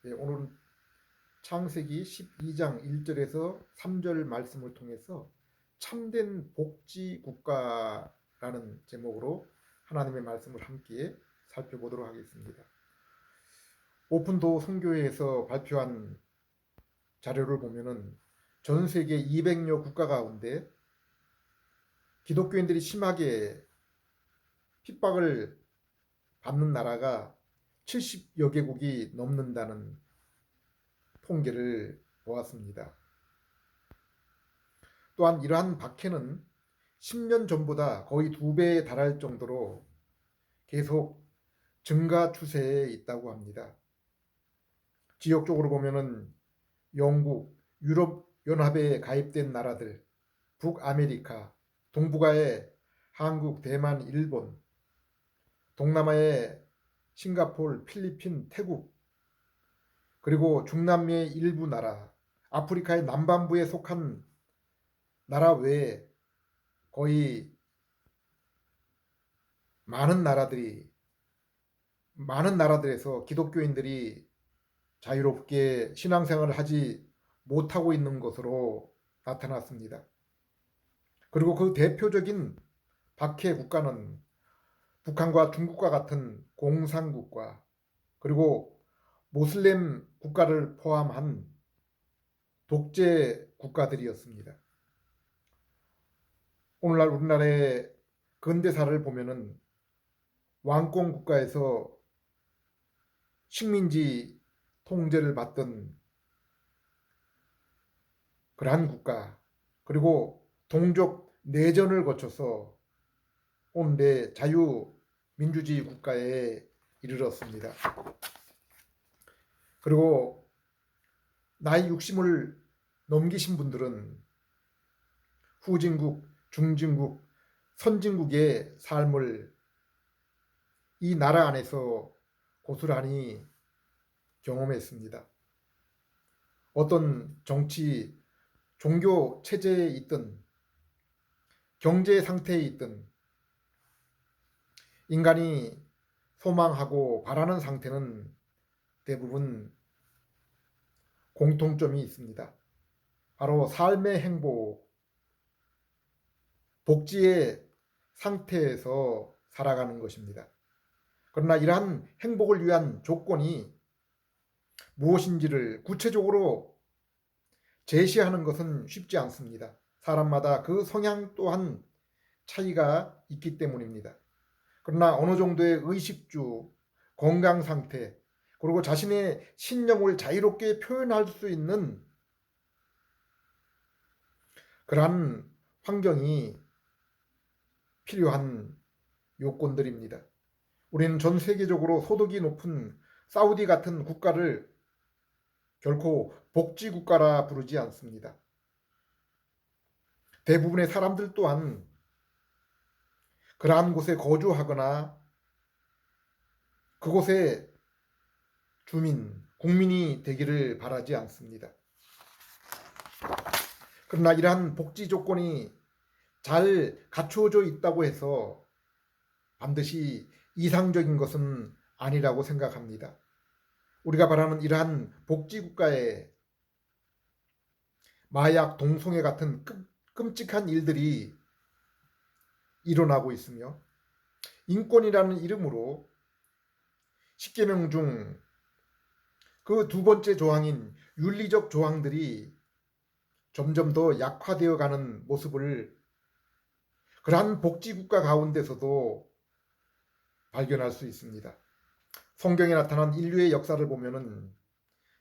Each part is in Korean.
오늘은 창세기 12장 1절에서 3절 말씀을 통해서 참된 복지 국가라는 제목으로 하나님의 말씀을 함께 살펴보도록 하겠습니다. 오픈도 선교회에서 발표한 자료를 보면은 전 세계 200여 국가 가운데 기독교인들이 심하게 핍박을 받는 나라가 70여 개국이 넘는다는 통계를 보았습니다. 또한 이러한 박해는 10년 전보다 거의 2배에 달할 정도로 계속 증가 추세에 있다고 합니다. 지역적으로 보면은 영국, 유럽 연합에 가입된 나라들, 북아메리카, 동북아의 한국, 대만, 일본, 동남아의 싱가포르, 필리핀, 태국, 그리고 중남미의 일부 나라, 아프리카의 남반부에 속한 나라 외에 거의 많은 나라들에서 기독교인들이 자유롭게 신앙생활을 하지 못하고 있는 것으로 나타났습니다. 그리고 그 대표적인 박해 국가는 북한과 중국과 같은 공산국가, 그리고 모슬렘 국가를 포함한 독재 국가들이었습니다. 오늘날 우리나라의 근대사를 보면은 왕권 국가에서 식민지 통제를 받던 그러한 국가, 그리고 동족 내전을 거쳐서 오늘의 자유민주주의 국가에 이르렀습니다. 그리고 나이 60을 넘기신 분들은 후진국, 중진국, 선진국의 삶을 이 나라 안에서 고스란히 경험했습니다. 어떤 정치, 종교 체제에 있든 경제 상태에 있든 인간이 소망하고 바라는 상태는 대부분 공통점이 있습니다. 바로 삶의 행복, 복지의 상태에서 살아가는 것입니다. 그러나 이러한 행복을 위한 조건이 무엇인지를 구체적으로 제시하는 것은 쉽지 않습니다. 사람마다 그 성향 또한 차이가 있기 때문입니다. 그러나 어느 정도의 의식주, 건강 상태, 그리고 자신의 신념을 자유롭게 표현할 수 있는 그러한 환경이 필요한 요건들입니다. 우리는 전 세계적으로 소득이 높은 사우디 같은 국가를 결코 복지국가라 부르지 않습니다. 대부분의 사람들 또한 그러한 곳에 거주하거나 그곳의 국민이 되기를 바라지 않습니다. 그러나 이러한 복지 조건이 잘 갖추어져 있다고 해서 반드시 이상적인 것은 아니라고 생각합니다. 우리가 바라는 이러한 복지국가에 마약, 동성애 같은 끔찍한 일들이 일어나고 있으며 인권이라는 이름으로 10계명 중 그 두 번째 조항인 윤리적 조항들이 점점 더 약화되어 가는 모습을 그러한 복지국가 가운데서도 발견할 수 있습니다. 성경에 나타난 인류의 역사를 보면은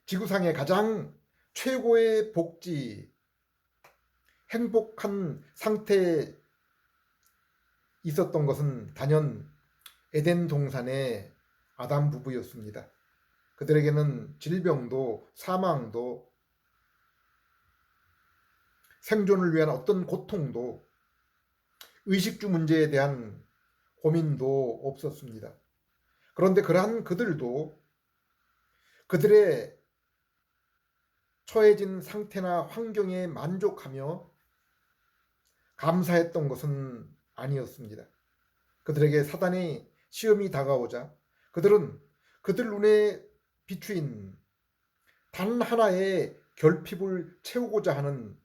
지구상의 가장 최고의 복지, 행복한 상태에 있었던 것은 단연 에덴 동산의 아담 부부였습니다. 그들에게는 질병도 사망도 생존을 위한 어떤 고통도 의식주 문제에 대한 고민도 없었습니다. 그런데 그러한 그들도 그들의 처해진 상태나 환경에 만족하며 감사했던 것은 아니었습니다. 그들에게 사단의 시험이 다가오자 그들은 그들 눈에 비추인 단 하나의 결핍을 채우고자 하는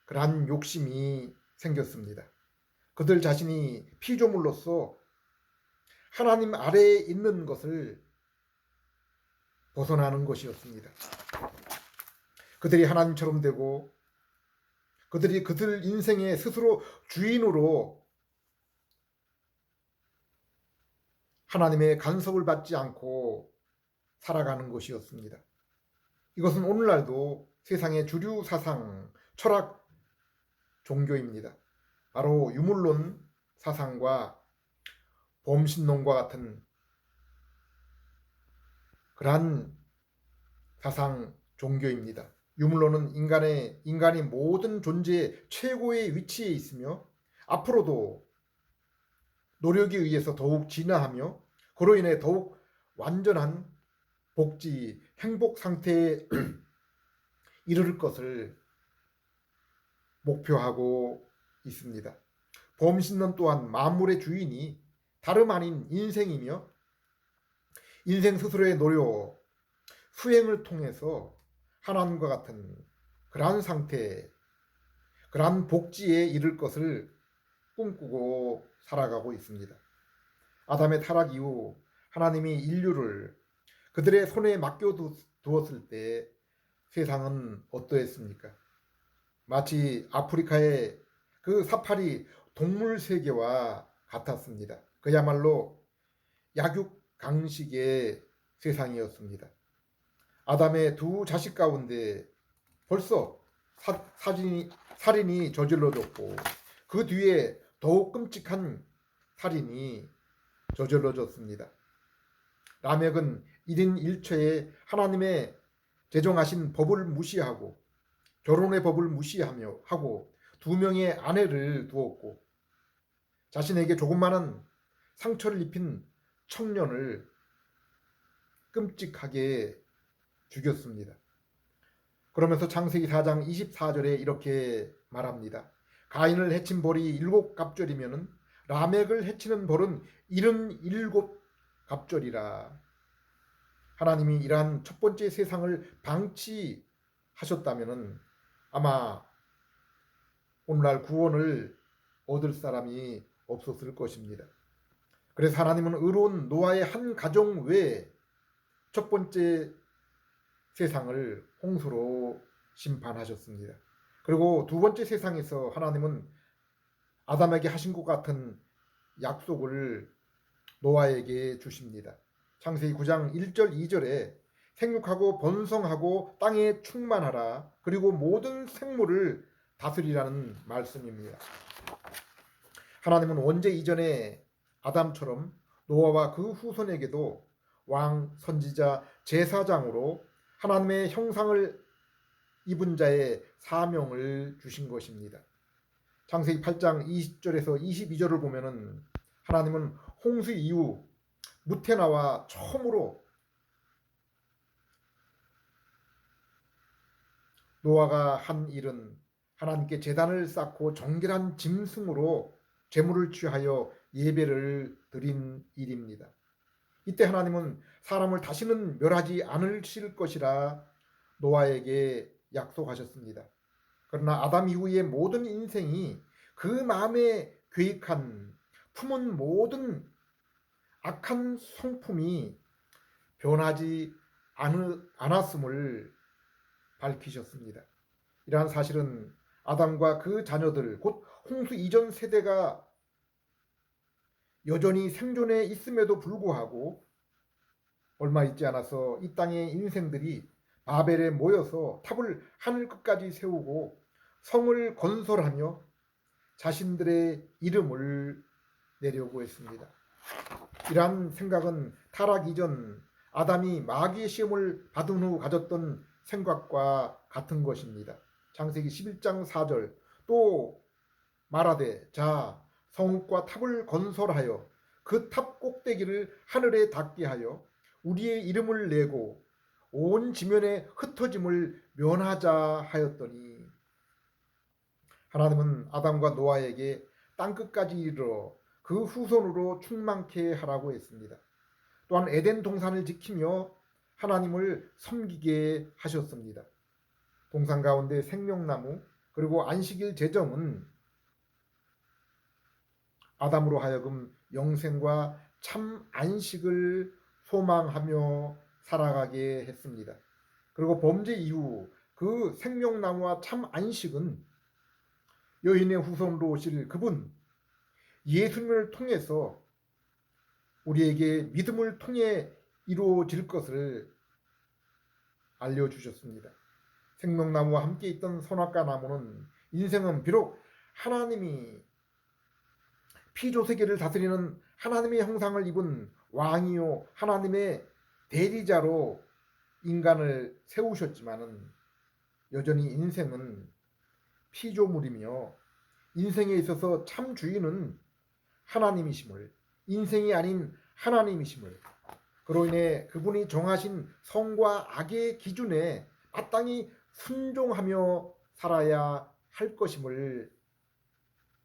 그러한 욕심이 생겼습니다. 그들 자신이 피조물로서 하나님 아래에 있는 것을 벗어나는 것이었습니다. 그들이 하나님처럼 되고 그들이 그들 인생의 스스로 주인으로 하나님의 간섭을 받지 않고 살아가는 것이었습니다. 이것은 오늘날도 세상의 주류 사상, 철학, 종교입니다. 바로 유물론 사상과 범신론과 같은 그러한 사상 종교입니다. 유물론은 인간이 모든 존재의 최고의 위치에 있으며 앞으로도 노력에 의해서 더욱 진화하며 그로 인해 더욱 완전한 복지, 행복 상태에 이를 것을 목표하고 있습니다. 범신론 또한 만물의 주인이 다름 아닌 인생이며 인생 스스로의 노력, 수행을 통해서 하나님과 같은 그러한 상태, 그러한 복지에 이를 것을 꿈꾸고 살아가고 있습니다. 아담의 타락 이후 하나님이 인류를 그들의 손에 맡겨두었을 때 세상은 어떠했습니까? 마치 아프리카의 그 사파리 동물 세계와 같았습니다. 그야말로 약육강식의 세상이었습니다. 아담의 두 자식 가운데 벌써 살인이 저질러졌고 그 뒤에 더욱 끔찍한 살인이 저질러졌습니다. 라멕은 1인 1처에 하나님의 제정하신 법을 무시하고 결혼의 법을 무시하며 하고 2명의 아내를 두었고 자신에게 조그마한 상처를 입힌 청년을 끔찍하게 죽였습니다. 그러면서 창세기 4장 24절에 이렇게 말합니다. 가인을 해친 벌이 7갑절이면 라멕을 해치는 벌은 77갑절이라. 하나님이 이러한 첫 번째 세상을 방치하셨다면 아마 오늘날 구원을 얻을 사람이 없었을 것입니다. 그래서 하나님은 의로운 노아의 한 가정 외에 첫 번째 세상을 홍수로 심판하셨습니다. 그리고 두 번째 세상에서 하나님은 아담에게 하신 것 같은 약속을 노아에게 주십니다. 창세기 9장 1절 2절에 생육하고 번성하고 땅에 충만하라 그리고 모든 생물을 다스리라는 말씀입니다. 하나님은 원죄 이전에 아담처럼 노아와 그 후손에게도 왕, 선지자, 제사장으로 하나님의 형상을 입은 자의 사명을 주신 것입니다. 창세기 8장 20절에서 22절을 보면은 하나님은 홍수 이후 무테나와 처음으로 노아가 한 일은 하나님께 제단을 쌓고 정결한 짐승으로 제물을 취하여 예배를 드린 일입니다. 이때 하나님은 사람을 다시는 멸하지 않으실 것이라 노아에게 약속하셨습니다. 그러나 아담 이후의 모든 인생이 그 마음에 계획한 품은 모든 악한 성품이 변하지 않았음을 밝히셨습니다. 이러한 사실은 아담과 그 자녀들 곧 홍수 이전 세대가 여전히 생존해 있음에도 불구하고 얼마 있지 않아서 이 땅의 인생들이 바벨에 모여서 탑을 하늘 끝까지 세우고 성을 건설하며 자신들의 이름을 내려고 했습니다. 이러한 생각은 타락 이전 아담이 마귀의 시험을 받은 후 가졌던 생각과 같은 것입니다. 창세기 11장 4절 또 말하되 자 성읍과 탑을 건설하여 그 탑 꼭대기를 하늘에 닿게 하여 우리의 이름을 내고 온 지면에 흩어짐을 면하자 하였더니 하나님은 아담과 노아에게 땅끝까지 이르러 그 후손으로 충만케 하라고 했습니다. 또한 에덴 동산을 지키며 하나님을 섬기게 하셨습니다. 동산 가운데 생명나무 그리고 안식일 제정은 아담으로 하여금 영생과 참 안식을 소망하며 살아가게 했습니다. 그리고 범죄 이후 그 생명나무와 참 안식은 여인의 후손으로 오실 그분 예수님을 통해서 우리에게 믿음을 통해 이루어질 것을 알려주셨습니다. 생명나무와 함께 있던 선악과 나무는 인생은 비록 하나님이 피조세계를 다스리는 하나님의 형상을 입은 왕이요 하나님의 대리자로 인간을 세우셨지만은 여전히 인생은 피조물이며 인생에 있어서 참 주인은 하나님이심을, 인생이 아닌 하나님이심을, 그로 인해 그분이 정하신 선과 악의 기준에 마땅히 순종하며 살아야 할 것임을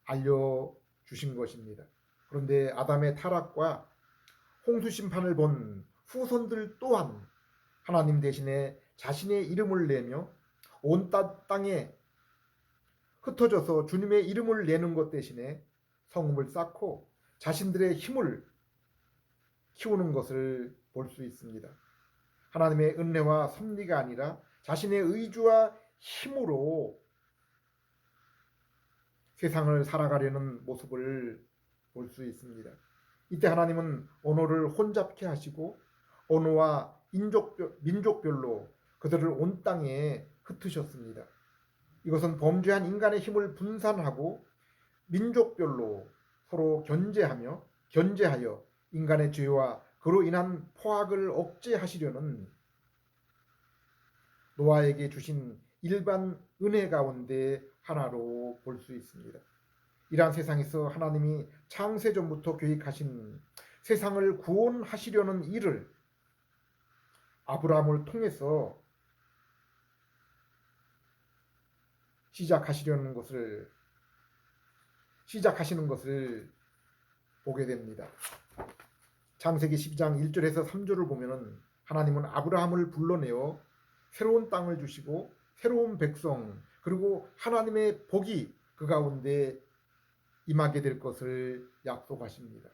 알려주신 것입니다. 그런데 아담의 타락과 홍수 심판을 본 후손들 또한 하나님 대신에 자신의 이름을 내며 온 땅에 흩어져서 주님의 이름을 내는 것 대신에 성읍을 쌓고 자신들의 힘을 키우는 것을 볼 수 있습니다. 하나님의 은혜와 섭리가 아니라 자신의 의지와 힘으로 세상을 살아가려는 모습을 볼 수 있습니다. 이때 하나님은 언어를 혼잡케 하시고 언어와 민족별로 그들을 온 땅에 흩으셨습니다. 이것은 범죄한 인간의 힘을 분산하고 민족별로 서로 견제하여 인간의 죄와 그로 인한 포악을 억제하시려는 노아에게 주신 일반 은혜 가운데 하나로 볼 수 있습니다. 이러한 세상에서 하나님이 창세전부터 계획하신 세상을 구원하시려는 일을 아브라함을 통해서 시작하시는 것을 보게 됩니다. 창세기 12장 1절에서 3절을 보면은 하나님은 아브라함을 불러내어 새로운 땅을 주시고 새로운 백성 그리고 하나님의 복이 그 가운데 임하게 될 것을 약속하십니다.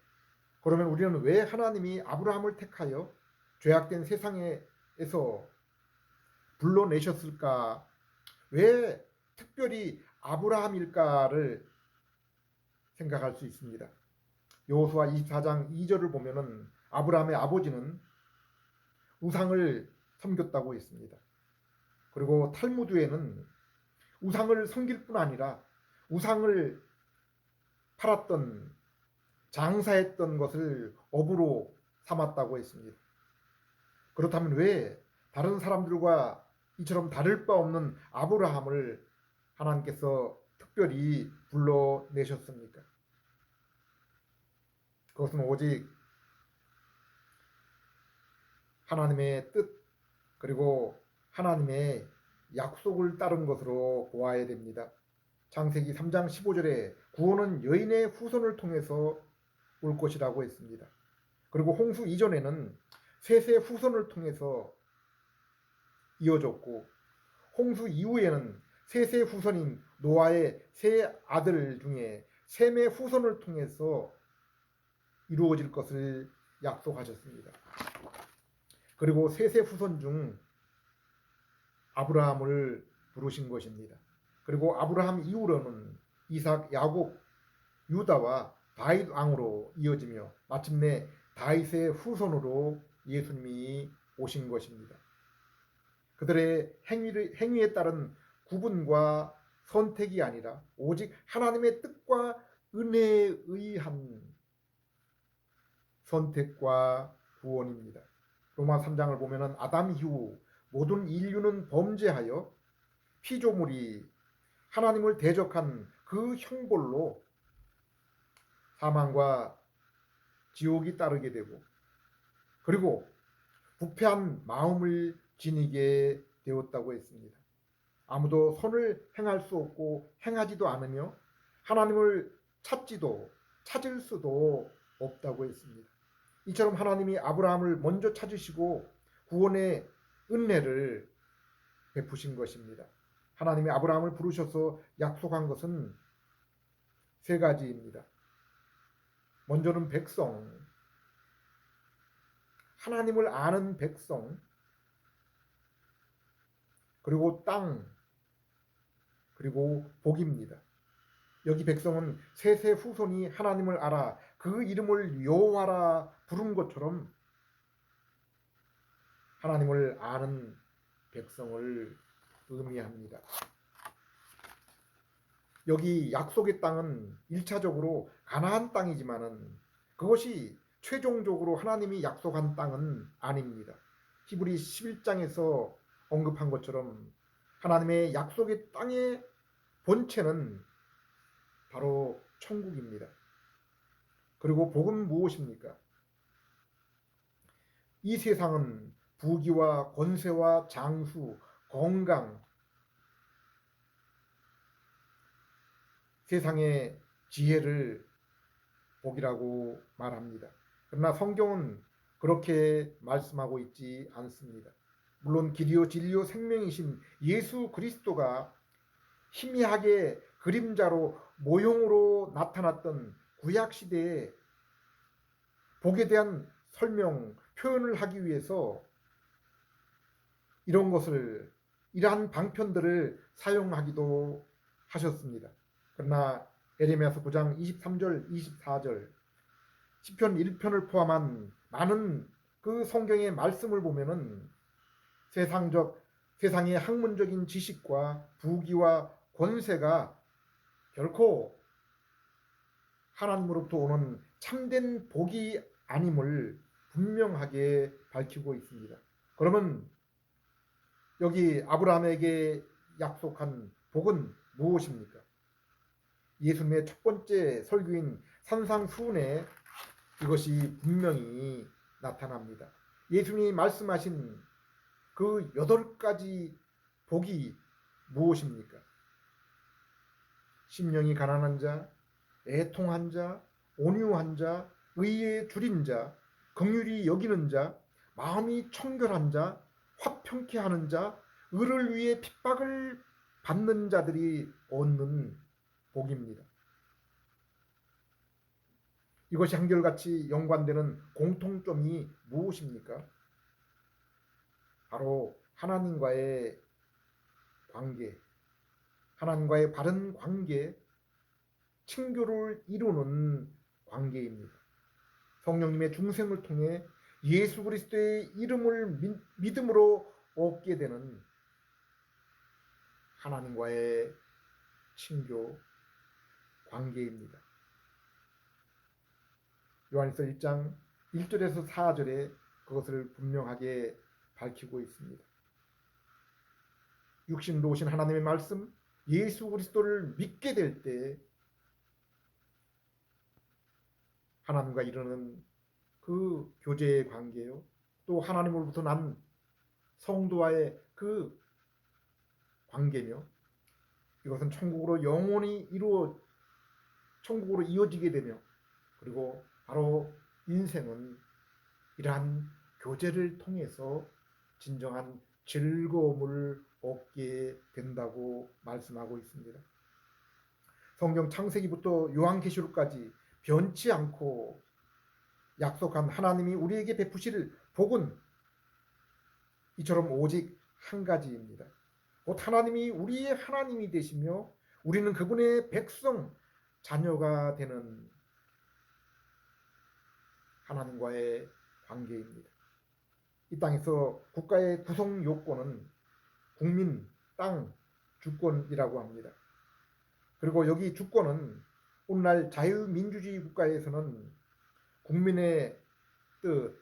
그러면 우리는 왜 하나님이 아브라함을 택하여 죄악된 세상에서 불러내셨을까? 왜 특별히 아브라함일까를 생각할 수 있습니다. 여호수아 24장 2절을 보면은 아브라함의 아버지는 우상을 섬겼다고 했습니다. 그리고 탈무드에는 우상을 섬길 뿐 아니라 우상을 팔았던 장사했던 것을 업으로 삼았다고 했습니다. 그렇다면 왜 다른 사람들과 이처럼 다를 바 없는 아브라함을 하나님께서 특별히 불러내셨습니까? 그것은 오직 하나님의 뜻 그리고 하나님의 약속을 따른 것으로 보아야 됩니다. 창세기 3장 15절에 구원은 여인의 후손을 통해서 올 것이라고 했습니다. 그리고 홍수 이전에는 셋의 후손을 통해서 이어졌고 홍수 이후에는 셋의 후손인 노아의 세 아들 중에 셈의 후손을 통해서 이루어질 것을 약속하셨습니다. 그리고 셋의 후손 중 아브라함을 부르신 것입니다. 그리고 아브라함 이후로는 이삭, 야곱, 유다와 다윗 왕으로 이어지며 마침내 다윗의 후손으로 예수님이 오신 것입니다. 그들의 행위에 따른 구분과 선택이 아니라 오직 하나님의 뜻과 은혜에 의한 선택과 구원입니다. 로마 3장을 보면은 아담 이후 모든 인류는 범죄하여 피조물이 하나님을 대적한 그 형벌로 사망과 지옥이 따르게 되고 그리고 부패한 마음을 지니게 되었다고 했습니다. 아무도 선을 행할 수 없고 행하지도 않으며 하나님을 찾을 수도 없다고 했습니다. 이처럼 하나님이 아브라함을 먼저 찾으시고 구원의 은혜를 베푸신 것입니다. 하나님이 아브라함을 부르셔서 약속한 것은 세 가지입니다. 먼저는 백성, 하나님을 아는 백성, 그리고 땅, 그리고 복입니다. 여기 백성은 셋의 후손이 하나님을 알아 그 이름을 여호와라 부른 것처럼 하나님을 아는 백성을 의미합니다. 여기 약속의 땅은 1차적으로 가나안 땅이지만은 그것이 최종적으로 하나님이 약속한 땅은 아닙니다. 히브리 11장에서 언급한 것처럼 하나님의 약속의 땅의 본체는 바로 천국입니다. 그리고 복은 무엇입니까? 이 세상은 부귀와 권세와 장수, 건강, 세상의 지혜를 복이라고 말합니다. 그러나 성경은 그렇게 말씀하고 있지 않습니다. 물론 길이요 진리요 생명이신 예수 그리스도가 희미하게 그림자로 모형으로 나타났던 구약시대에 복에 대한 설명, 표현을 하기 위해서 이러한 방편들을 사용하기도 하셨습니다. 그러나 에레미야서 9장 23절, 24절, 시편 1편을 포함한 많은 그 성경의 말씀을 보면은 세상의 학문적인 지식과 부귀와 권세가 결코 하나님으로부터 오는 참된 복이 아님을 분명하게 밝히고 있습니다. 그러면 여기 아브라함에게 약속한 복은 무엇입니까? 예수님의 첫 번째 설교인 산상수훈에 이것이 분명히 나타납니다. 예수님이 말씀하신 그 8가지 복이 무엇입니까? 심령이 가난한 자, 애통한 자, 온유한 자, 의에 줄인 자, 긍휼히 여기는 자, 마음이 청결한 자, 화평케 하는 자, 의를 위해 핍박을 받는 자들이 얻는 복입니다. 이것이 한결같이 연관되는 공통점이 무엇입니까? 바로 하나님과의 관계, 하나님과의 바른 관계, 친교를 이루는 관계입니다. 성령님의 중생을 통해 예수 그리스도의 이름을 믿음으로 얻게 되는 하나님과의 친교 관계입니다. 요한일서 1장 1절에서 4절에 그것을 분명하게 밝히고 있습니다. 육신으로 오신 하나님의 말씀, 예수 그리스도를 믿게 될 때 하나님과 이루는 그 교제의 관계요, 또 하나님으로부터 난 성도와의 그 관계며, 이것은 천국으로 이어지게 되며, 그리고 바로 인생은 이러한 교제를 통해서 진정한 즐거움을 얻게 된다고 말씀하고 있습니다. 성경 창세기부터 요한계시록까지 변치 않고 약속한 하나님이 우리에게 베푸실 복은 이처럼 오직 한 가지입니다. 곧 하나님이 우리의 하나님이 되시며 우리는 그분의 백성, 자녀가 되는 하나님과의 관계입니다. 이 땅에서 국가의 구성 요건은 국민, 땅, 주권이라고 합니다. 그리고 여기 주권은 오늘날 자유민주주의 국가에서는 국민의 뜻,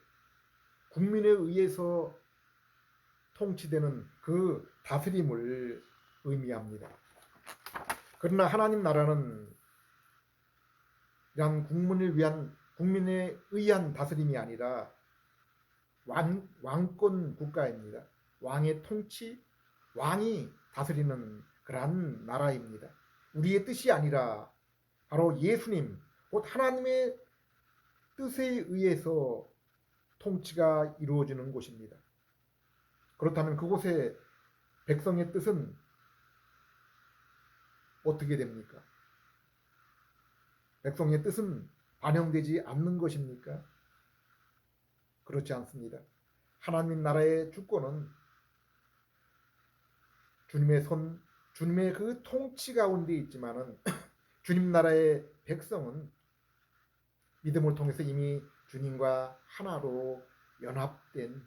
국민에 의해서 통치되는 그 다스림을 의미합니다. 그러나 하나님 나라는 이런 국민에 의한 다스림이 아니라 왕권 국가입니다. 왕의 통치, 왕이 다스리는 그러한 나라입니다. 우리의 뜻이 아니라 바로 예수님, 곧 하나님의 뜻에 의해서 통치가 이루어지는 곳입니다. 그렇다면 그곳의 백성의 뜻은 어떻게 됩니까? 백성의 뜻은 반영되지 않는 것입니까? 그렇지 않습니다. 하나님 나라의 주권은 주님의 손, 주님의 그 통치 가운데 있지만은 주님 나라의 백성은 믿음을 통해서 이미 주님과 하나로 연합된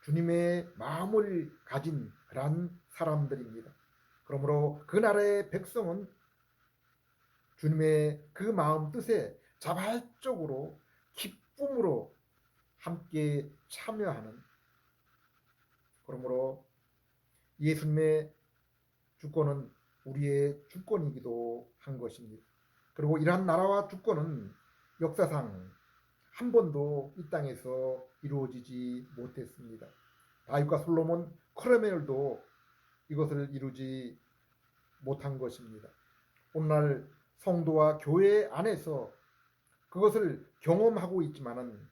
주님의 마음을 가진 그러한 사람들입니다. 그러므로 그 나라의 백성은 주님의 그 마음 뜻에 자발적으로 기쁨으로 함께 참여하는, 그러므로 예수님의 주권은 우리의 주권이기도 한 것입니다. 그리고 이러한 나라와 주권은 역사상 한 번도 이 땅에서 이루어지지 못했습니다. 다윗과 솔로몬, 크레멜도 이것을 이루지 못한 것입니다. 오늘날 성도와 교회 안에서 그것을 경험하고 있지만은,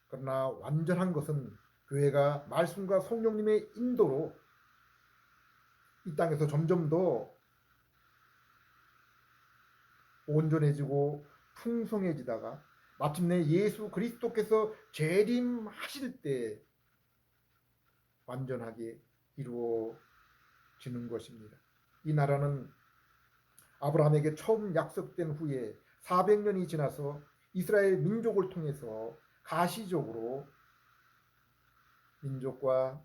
그러나 완전한 것은 교회가 말씀과 성령님의 인도로 이 땅에서 점점 더 온전해지고 풍성해지다가 마침내 예수 그리스도께서 재림하실 때 완전하게 이루어지는 것입니다. 이 나라는 아브라함에게 처음 약속된 후에 400년이 지나서 이스라엘 민족을 통해서 가시적으로 민족과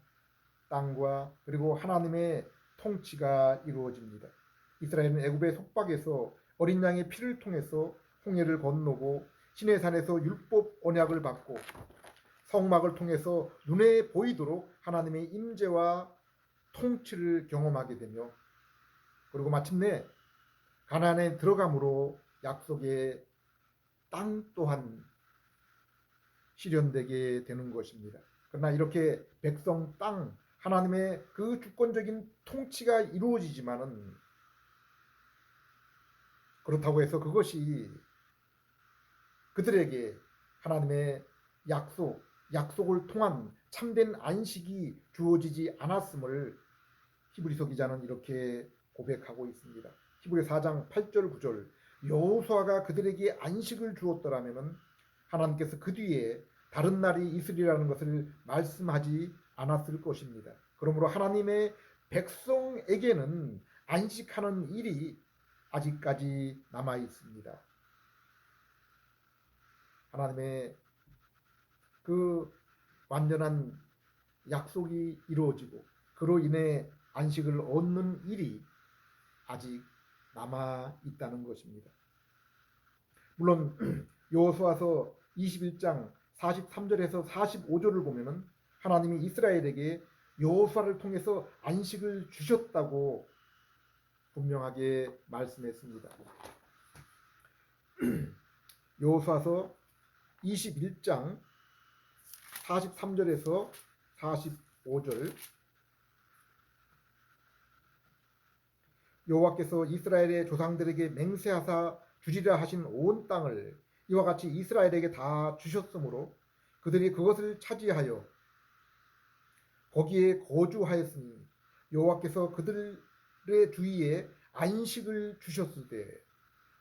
땅과 그리고 하나님의 통치가 이루어집니다. 이스라엘은 애굽의 속박에서 어린 양의 피를 통해서 홍해를 건너고 시내산에서 율법 언약을 받고 성막을 통해서 눈에 보이도록 하나님의 임재와 통치를 경험하게 되며, 그리고 마침내 가나안에 들어감으로 약속의 땅 또한 실현되게 되는 것입니다. 그러나 이렇게 백성 땅 하나님의 그 주권적인 통치가 이루어지지만은, 그렇다고 해서 그것이 그들에게 하나님의 약속을 통한 참된 안식이 주어지지 않았음을 히브리서 기자는 이렇게 고백하고 있습니다. 히브리 4장 8절 9절, 여호수아가 그들에게 안식을 주었더라면 하나님께서 그 뒤에 다른 날이 있으리라는 것을 말씀하지 않았을 것입니다. 그러므로 하나님의 백성에게는 안식하는 일이 아직까지 남아 있습니다. 하나님의 그 완전한 약속이 이루어지고 그로 인해 안식을 얻는 일이 아직 남아 있다는 것입니다. 물론 여호수아서 21장 43절에서 45절을 보면은 하나님이 이스라엘에게 여호수아를 통해서 안식을 주셨다고 분명하게 말씀했습니다. 여호수아서 21장 43절에서 45절, 여호와께서 이스라엘의 조상들에게 맹세하사 주리라 하신 온 땅을 이와 같이 이스라엘에게 다 주셨으므로 그들이 그것을 차지하여 거기에 거주하였으니 여호와께서 그들의 주위에 안식을 주셨을 때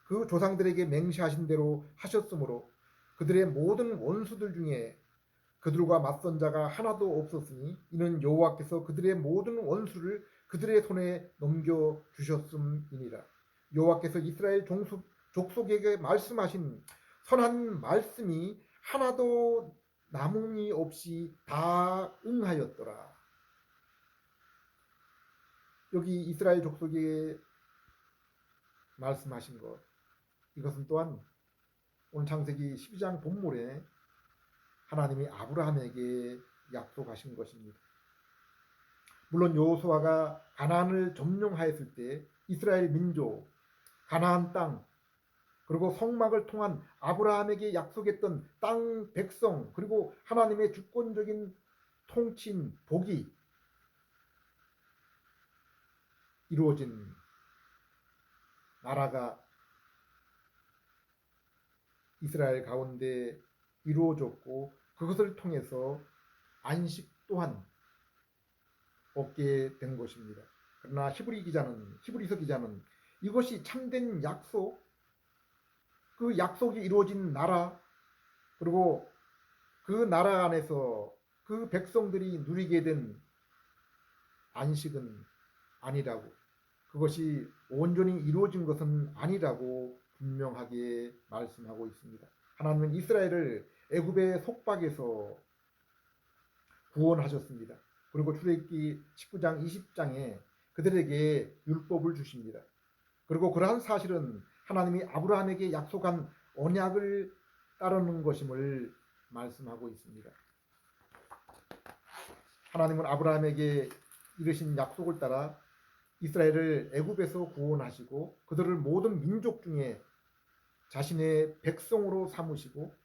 그 조상들에게 맹세하신 대로 하셨으므로 그들의 모든 원수들 중에 그들과 맞선 자가 하나도 없었으니 이는 여호와께서 그들의 모든 원수를 그들의 손에 넘겨 주셨음이니라. 여호와께서 이스라엘 족속에게 말씀하신 선한 말씀이 하나도 남음이 없이 다 응하였더라. 여기 이스라엘 족속에게 말씀하신 것, 이것은 또한 오늘 창세기 12장 본문에 하나님이 아브라함에게 약속하신 것입니다. 물론 여호수아가 가나안을 점령하였을 때 이스라엘 민족, 가나안 땅, 그리고 성막을 통한 아브라함에게 약속했던 땅 백성, 그리고 하나님의 주권적인 통치인 복이 이루어진 나라가 이스라엘 가운데 이루어졌고, 그것을 통해서 안식 또한 얻게 된 것입니다. 그러나 히브리서 기자는 이것이 참된 약속, 그 약속이 이루어진 나라, 그리고 그 나라 안에서 그 백성들이 누리게 된 안식은 아니라고, 그것이 온전히 이루어진 것은 아니라고 분명하게 말씀하고 있습니다. 하나님은 이스라엘을 애굽의 속박에서 구원하셨습니다. 그리고 출애굽기 19장 20장에 그들에게 율법을 주십니다. 그리고 그러한 사실은 하나님이 아브라함에게 약속한 언약을 따르는 것임을 말씀하고 있습니다. 하나님은 아브라함에게 이르신 약속을 따라 이스라엘을 애굽에서 구원하시고 그들을 모든 민족 중에 자신의 백성으로 삼으시고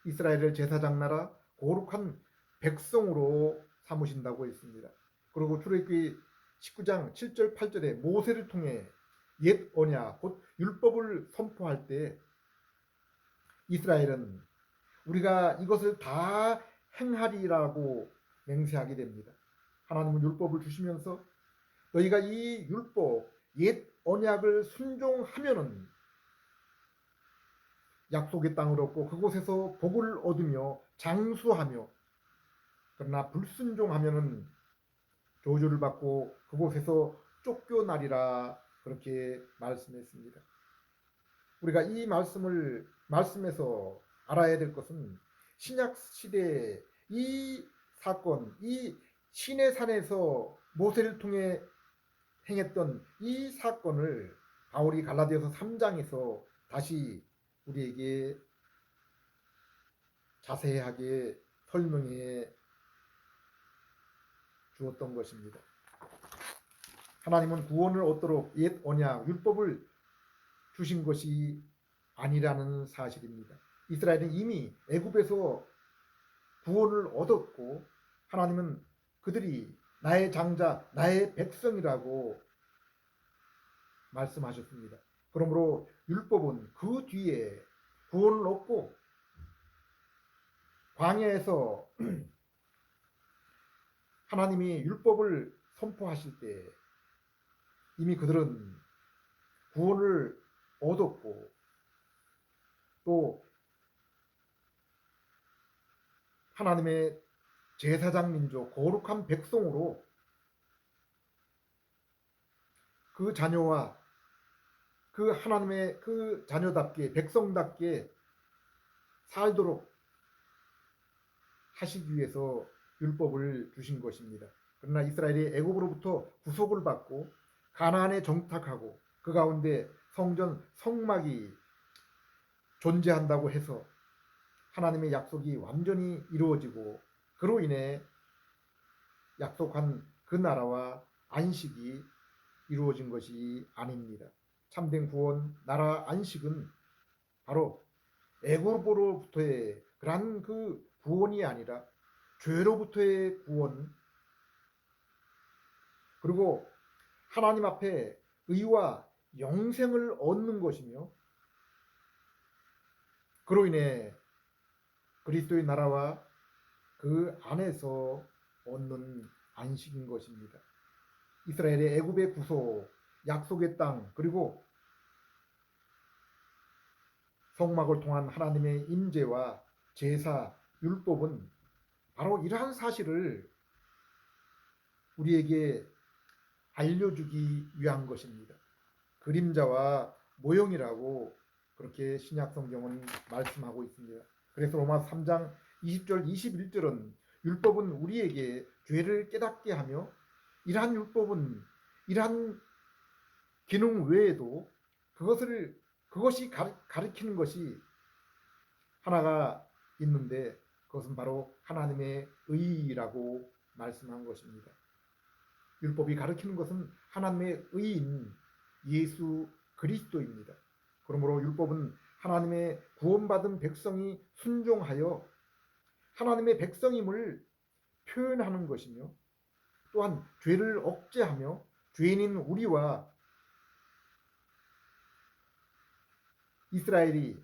이스라엘을 제사장 나라 거룩한 백성으로 삼으신다고 했습니다. 그리고 출애굽기 19장 7절 8절에 모세를 통해 옛 언약 곧 율법을 선포할 때 이스라엘은 우리가 이것을 다 행하리라고 맹세하게 됩니다. 하나님은 율법을 주시면서 너희가 이 율법 옛 언약을 순종하면은 약속의 땅을 얻고 그곳에서 복을 얻으며 장수하며, 그러나 불순종하면은 저주를 받고 그곳에서 쫓겨나리라, 그렇게 말씀했습니다. 우리가 이 말씀에서 알아야 될 것은 신약 시대에 이 사건, 이 시내 산에서 모세를 통해 행했던 이 사건을 바울이 갈라디아서 3장에서 다시 우리에게 자세하게 설명해 주었던 것입니다. 하나님은 구원을 얻도록 옛 언약, 율법을 주신 것이 아니라는 사실입니다. 이스라엘은 이미 애굽에서 구원을 얻었고 하나님은 그들이 나의 장자, 나의 백성이라고 말씀하셨습니다. 그러므로 율법은 그 뒤에 구원을 얻고 광야에서 하나님이 율법을 선포하실 때 이미 그들은 구원을 얻었고 또 하나님의 제사장 민족, 거룩한 백성으로 그 자녀와 그 하나님의 그 자녀답게 백성답게 살도록 하시기 위해서 율법을 주신 것입니다. 그러나 이스라엘이 애굽으로부터 구속을 받고 가나안에 정착하고 그 가운데 성전 성막이 존재한다고 해서 하나님의 약속이 완전히 이루어지고 그로 인해 약속한 그 나라와 안식이 이루어진 것이 아닙니다. 참된 구원, 나라 안식은 바로 애굽으로부터의 그러한 그 구원이 아니라 죄로부터의 구원, 그리고 하나님 앞에 의와 영생을 얻는 것이며 그로 인해 그리스도의 나라와 그 안에서 얻는 안식인 것입니다. 이스라엘의 애굽의 구속, 약속의 땅, 그리고 성막을 통한 하나님의 임재와 제사, 율법은 바로 이러한 사실을 우리에게 알려주기 위한 것입니다. 그림자와 모형이라고 그렇게 신약 성경은 말씀하고 있습니다. 그래서 로마서 3장 20절 21절은 율법은 우리에게 죄를 깨닫게 하며 이러한 율법은 이러한 기능 외에도 그것이 가리키는 것이 하나가 있는데 그것은 바로 하나님의 의라고 말씀한 것입니다. 율법이 가리키는 것은 하나님의 의인 예수 그리스도입니다. 그러므로 율법은 하나님의 구원받은 백성이 순종하여 하나님의 백성임을 표현하는 것이며 또한 죄를 억제하며 죄인인 우리와 이스라엘이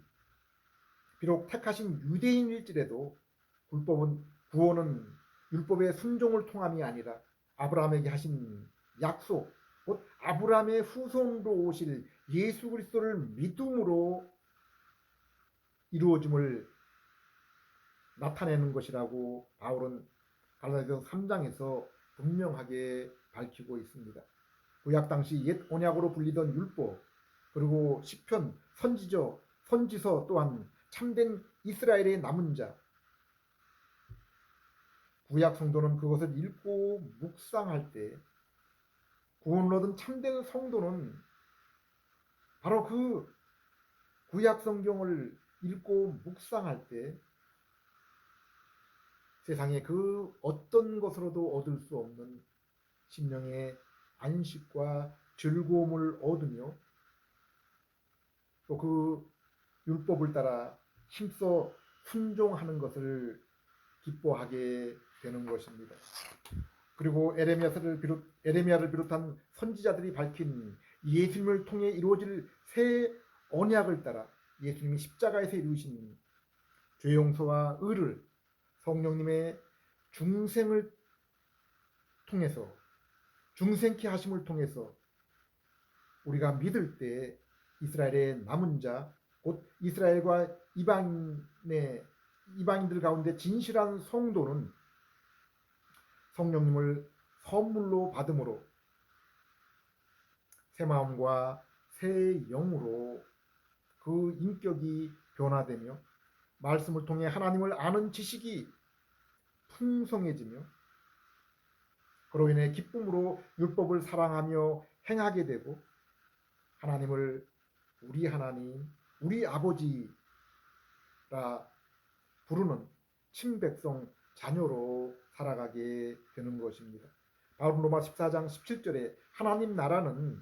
비록 택하신 유대인일지라도 구원은 율법의 순종을 통함이 아니라 아브라함에게 하신 약속, 곧 아브라함의 후손으로 오실 예수 그리스도를 믿음으로 이루어짐을 나타내는 것이라고 바울은 갈라디아서 3장에서 분명하게 밝히고 있습니다. 구약 당시 옛 언약으로 불리던 율법, 그리고 시편, 선지서 또한 참된 이스라엘의 남은 자, 구약 성도는 그것을 읽고 묵상할 때, 구원을 얻은 참된 성도는 바로 그 구약 성경을 읽고 묵상할 때 세상에 그 어떤 것으로도 얻을 수 없는 심령의 안식과 즐거움을 얻으며 또 그 율법을 따라 힘써 순종하는 것을 기뻐하게 되는 것입니다. 그리고 에레미야를 비롯한 선지자들이 밝힌 예수님을 통해 이루어질 새 언약을 따라 예수님이 십자가에서 이루신 죄 용서와 의를 성령님의 중생을 통해서, 중생케 하심을 통해서 우리가 믿을 때 이스라엘의 남은 자, 곧 이스라엘과 이방인들 가운데 진실한 성도는 성령님을 선물로 받음으로 새 마음과 새 영으로 그 인격이 변화되며 말씀을 통해 하나님을 아는 지식이 풍성해지며 그로 인해 기쁨으로 율법을 사랑하며 행하게 되고 하나님을 우리 하나님, 우리 아버지라 부르는 친백성 자녀로 살아가게 되는 것입니다. 바울 로마 14장 17절에 하나님 나라는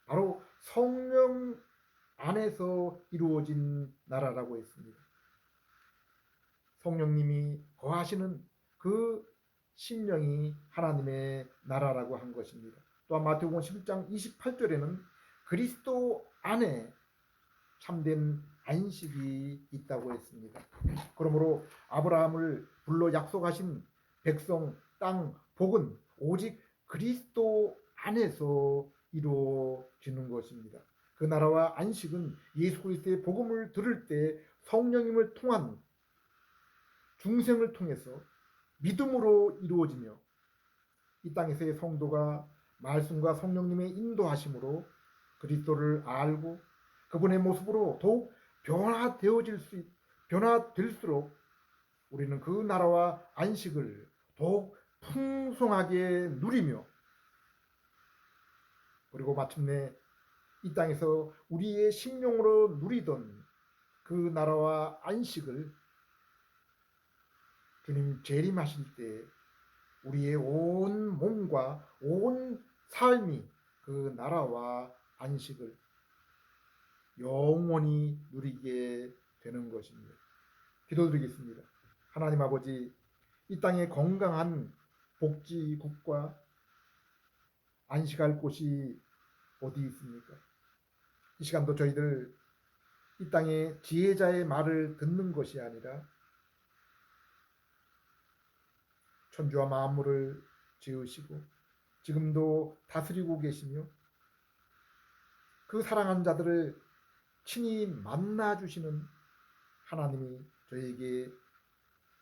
바로 성령 안에서 이루어진 나라라고 했습니다. 성령님이 거하시는 그 심령이 하나님의 나라라고 한 것입니다. 또한 마태복음 11장 28절에는 그리스도 안에 참된 안식이 있다고 했습니다. 그러므로 아브라함을 불러 약속하신 백성, 땅, 복은 오직 그리스도 안에서 이루어지는 것입니다. 그 나라와 안식은 예수 그리스도의 복음을 들을 때 성령님을 통한 중생을 통해서 믿음으로 이루어지며 이 땅에서의 성도가 말씀과 성령님의 인도하심으로 그리스도를 알고 그분의 모습으로 더욱 변화될수록 우리는 그 나라와 안식을 더욱 풍성하게 누리며 그리고 마침내 이 땅에서 우리의 심령으로 누리던 그 나라와 안식을 주님 재림하실 때 우리의 온 몸과 온 삶이 그 나라와 안식을 영원히 누리게 되는 것입니다. 기도드리겠습니다. 하나님 아버지, 이 땅에 건강한 복지국과 안식할 곳이 어디 있습니까? 이 시간도 저희들 이 땅에 지혜자의 말을 듣는 것이 아니라 천주와 만물을 지으시고 지금도 다스리고 계시며 그 사랑하는 자들을 친히 만나 주시는 하나님이 저에게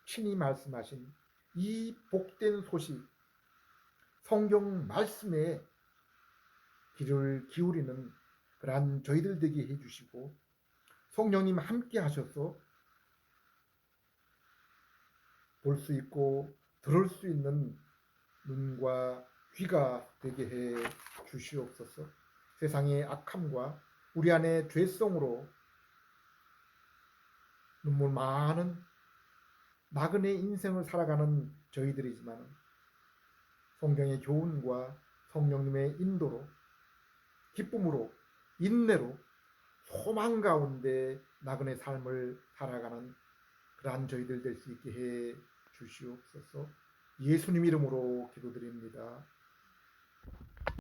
친히 말씀하신 이 복된 소식, 성경 말씀에 귀를 기울이는 그러한 저희들 되게 해주시고 성령님 함께 하셔서 볼 수 있고 들을 수 있는 눈과 귀가 되게 해 주시옵소서. 세상의 악함과 우리 안의 죄성으로 눈물 많은 나그네 인생을 살아가는 저희들이지만 성경의 교훈과 성령님의 인도로 기쁨으로 인내로 소망 가운데 나그네 삶을 살아가는 그러한 저희들 될 수 있게 해 주시옵소서. 예수님 이름으로 기도드립니다.